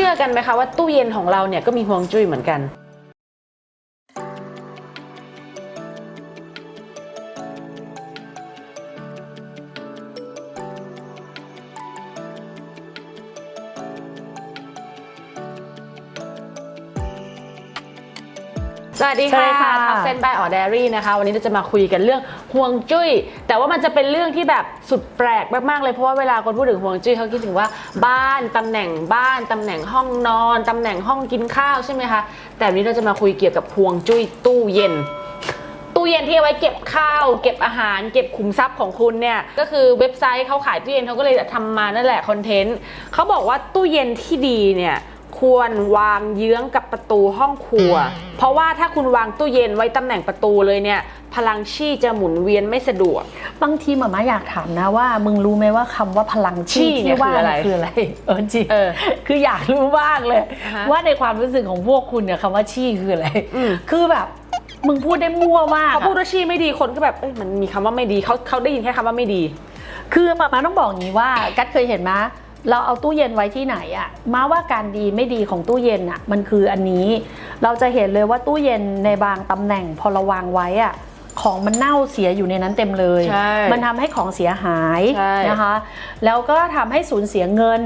ชื่อกันไหมคะว่าตู้เย็นของเราเนี่ยก็มีฮวงจุ้ยเหมือนกันสวัสดีค่ะทักเซนบายออเดอรี่นะคะวันนี้เราจะมาคุยกันเรื่องฮวงจุ้ยแต่ว่ามันจะเป็นเรื่องที่แบบสุดแปลกมากๆเลยเพราะว่าเวลาคนพูดถึงฮวงจุ้ยเขาคิดถึงว่าบ้านตำแหน่งบ้านตำแหน่งห้องนอนตำแหน่งห้องกินข้าวใช่ไหมคะแต่วันนี้เราจะมาคุยเกี่ยวกับฮวงจุ้ยตู้เย็นที่เอาไว้เก็บข้าวเก็บอาหารเก็บขุมทรัพย์ของคุณเนี่ยก็คือเว็บไซต์เขาขายตู้เย็นเขาก็เลยทำมานั่นแหละคอนเทนต์เขาบอกว่าตู้เย็นที่ดีเนี่ยควรวางเยื้องกับประตูห้องครัวเพราะว่าถ้าคุณวางตู้เย็นไว้ตำแหน่งประตูเลยเนี่ยพลังชี่จะหมุนเวียนไม่สะดวกบางทีหม่าอยากถามนะว่ามึงรู้ไหมว่าคำว่าพลังชี่ที่ว่าคืออะไรจริงคืออยากรู้บ้างเลยว่าในความรู้สึกของพวกคุณเนี่ยคำว่าชี่คืออะไรคือแบบมึงพูดได้มั่วมากเขาพูดว่าชี่ไม่ดีคนก็แบบมันมีคำว่าไม่ดีเขาได้ยินแค่คำว่าไม่ดีคือหม่าต้องบอกอย่างนี้ว่ากัดเคยเห็นไหมเราเอาตู้เย็นไว้ที่ไหนอะมาว่าการดีไม่ดีของตู้เย็นอะมันคืออันนี้เราจะเห็นเลยว่าตู้เย็นในบางตำแหน่งพอเราวางไว้อะของมันเน่าเสียอยู่ในนั้นเต็มเลยมันทำให้ของเสียหายนะคะแล้วก็ทำให้สูญเสียเงิน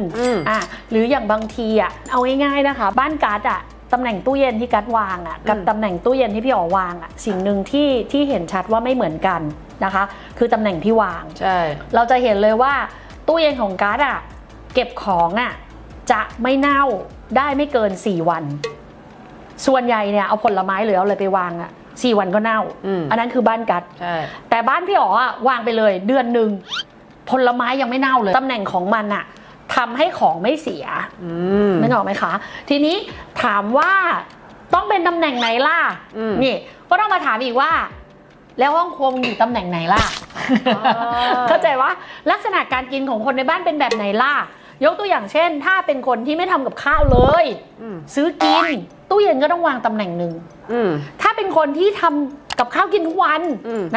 หรืออย่างบางทีอะเอาง่ายๆนะคะบ้านกัดอะตำแหน่งตู้เย็นที่กัดวางอะกับตำแหน่งตู้เย็นที่พี่อ๋อวางอะสิ่งหนึ่งที่เห็นชัดว่าไม่เหมือนกันนะคะคือตำแหน่งที่วางเราจะเห็นเลยว่าตู้เย็นของกัดอะเก็บของอ่ะจะไม่เน่าได้ไม่เกิน4 วันส่วนใหญ่เนี่ยเอาผลไม้หรือเอาอะไรไปวางอ่ะ4 วันก็เน่าอันนั้นคือบ้านกัดแต่บ้านพี่อ๋ออ่ะวางไปเลยเดือนหนึ่งผลไม้ยังไม่เน่าเลยตำแหน่งของมันอ่ะทำให้ของไม่เสียนึกออกไหมคะทีนี้ถามว่าต้องเป็นตำแหน่งไหนล่ะนี่ก็ต้องมาถามอีกว่าแล้วห้องครัวมึงอยู่ตำแหน่งไหนล่ะเข้าใจว่าลักษณะการกินของคนในบ้านเป็นแบบไหนล่ะยกตัวอย่างเช่นถ้าเป็นคนที่ไม่ทำกับข้าวเลยซื้อกินตู้เย็นก็ต้องวางตำแหน่งหนึ่งถ้าเป็นคนที่ทำกับข้าวกินทุกวัน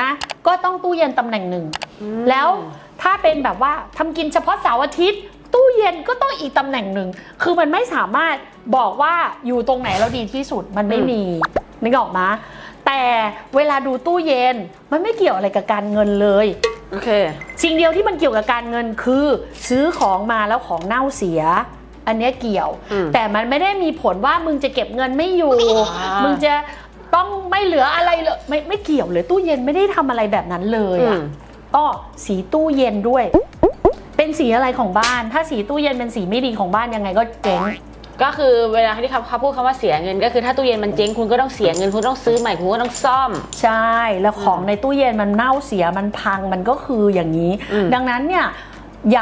นะก็ต้องตู้เย็นตำแหน่งหนึ่งแล้วถ้าเป็นแบบว่าทำกินเฉพาะเสาร์อาทิตย์ตู้เย็นก็ต้องอีกตำแหน่งหนึ่งคือมันไม่สามารถบอกว่าอยู่ตรงไหนแล้วดีที่สุดมันไม่มีนึกออกมาแต่เวลาดูตู้เย็นมันไม่เกี่ยวอะไรกับการเงินเลยโอเคสิ่งเดียวที่มันเกี่ยวกับการเงินคือซื้อของมาแล้วของเน่าเสียอันนี้เกี่ยวแต่มันไม่ได้มีผลว่ามึงจะเก็บเงินไม่อยู่มึงจะต้องไม่เหลืออะไรเลยไม่เกี่ยวเลยตู้เย็นไม่ได้ทำอะไรแบบนั้นเลยอ่ะก็สีตู้เย็นด้วยเป็นสีอะไรของบ้านถ้าสีตู้เย็นเป็นสีไม่ดีของบ้านยังไงก็เจ๊งก็คือเวลาที่เขาพูดคำว่าเสียเงินก็คือถ้าตู้เย็นมันเจ๊งคุณก็ต้องเสียเงินคุณต้องซื้อใหม่คุณก็ต้องซ่อมใช่แล้วของในตู้เย็นมันเน่าเสียมันพังมันก็คืออย่างนี้ดังนั้นเนี่ยอ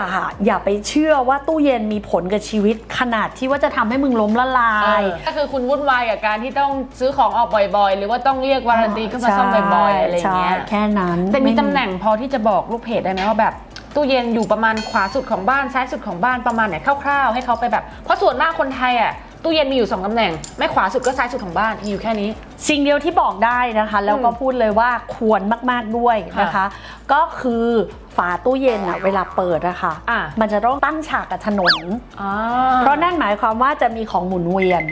ย่าไปเชื่อว่าตู้เย็นมีผลกับชีวิตขนาดที่ว่าจะทำให้มึงล้มละลายก็คือคุณวุ่นวายกับการที่ต้องซื้อของออกบ่อยๆหรือว่าต้องเรียกวารันตีขึ้นมาซ่อมบ่อยๆอะไรอย่างเงี้ยแค่นั้นแต่มีตำแหน่งพอที่จะบอกลูกเพจได้ไหมว่าแบบตู้เย็นอยู่ประมาณขวาสุดของบ้านซ้ายสุดของบ้านประมาณไหนคร่าวๆให้เขาไปแบบเพราะส่วนมากคนไทยอ่ะตู้เย็นมีอยู่2 ตำแหน่งไม่ขวาสุดก็ซ้ายสุดของบ้านมีอยู่แค่นี้สิ่งเดียวที่บอกได้นะคะแล้วก็พูดเลยว่าควรมากๆด้วยนะคะก็คือฝาตู้เย็นอะเวลาเปิดอะค่ะมันจะต้องตั้งฉากกับถนนเพราะนั่นหมายความว่าจะมีของหมุนเวียน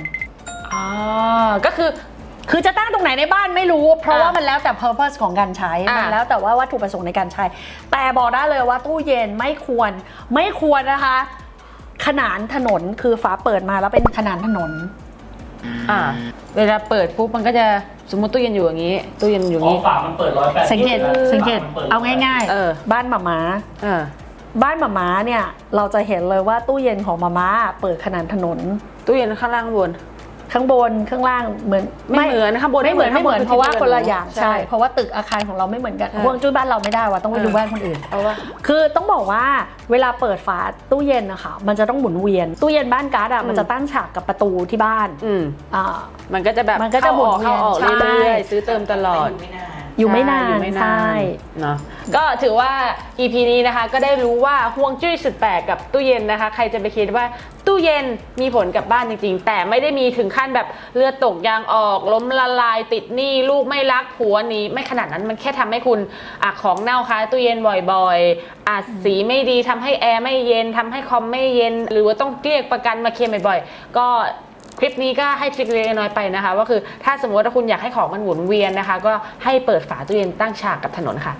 ก็คือจะตั้งตรงไหนในบ้านไม่รู้เพราะว่ามันแล้วแต่ purpose ของการใช้มันแล้วแต่ว่าวัตถุประสงค์ในการใช้แต่บอกได้เลยว่าตู้เย็นไม่ควรนะคะขนานถนนคือฝาเปิดมาแล้วเป็นขนานถนนเวลาเปิดปุ๊บมันก็จะสมมติตู้เย็นอยู่อย่างนี้ตู้เย็นอยู่อย่างนี้ฝามันเปิด180สังเกตเอาง่ายๆบ้านหม่าเนี่ยเราจะเห็นเลยว่าตู้เย็นของหม่าเปิดขนานถนนตู้เย็นข้างล่างบนข้างบนข้างล่างเหมือนไม่เหมือนข้างบนไม่เหมือนเพราะว่าคนละอย่างใช่เพราะว่าตึกอาคารของเราไม่เหมือนกันฮวงจุ้ยบ้านเราไม่ได้ว่ะต้องไปดูบ้านคนอื่นคือต้องบอกว่าเวลาเปิดฝาตู้เย็นนะคะมันจะต้องหมุนเวียนตู้เย็นบ้านการ์ดมันจะตั้งฉากกับประตูที่บ้านมันก็จะแบบมันก็จะหมุนเข้าออกเรื่อยๆซื้อเติมตลอด อยู่ไม่นาน อยู่ไม่นาน ใช่ เนาะก็ถือว่า EP นี้นะคะก็ได้รู้ว่าห่วงจุ้ยสุดแปลกกับตู้เย็นนะคะใครจะไปคิดว่าตู้เย็นมีผลกับบ้านจริงๆแต่ไม่ได้มีถึงขั้นแบบเลือดตกยางออกล้มละลายติดหนี้ลูกไม่รักผัวหนีไม่ขนาดนั้นมันแค่ทำให้คุณของเน่าคาตู้เย็นบ่อยๆสีไม่ดีทำให้แอร์ไม่เย็นทำให้คอมไม่เย็นหรือว่าต้องเรียกประกันมาเคลมบ่อยๆก็คลิปนี้ก็ให้ทริคเล็กน้อยไปนะคะว่าคือถ้าสมมติว่าคุณอยากให้ของมันหมุนเวียนนะคะก็ให้เปิดฝาตู้เย็นตั้งฉากกับถนนค่ะ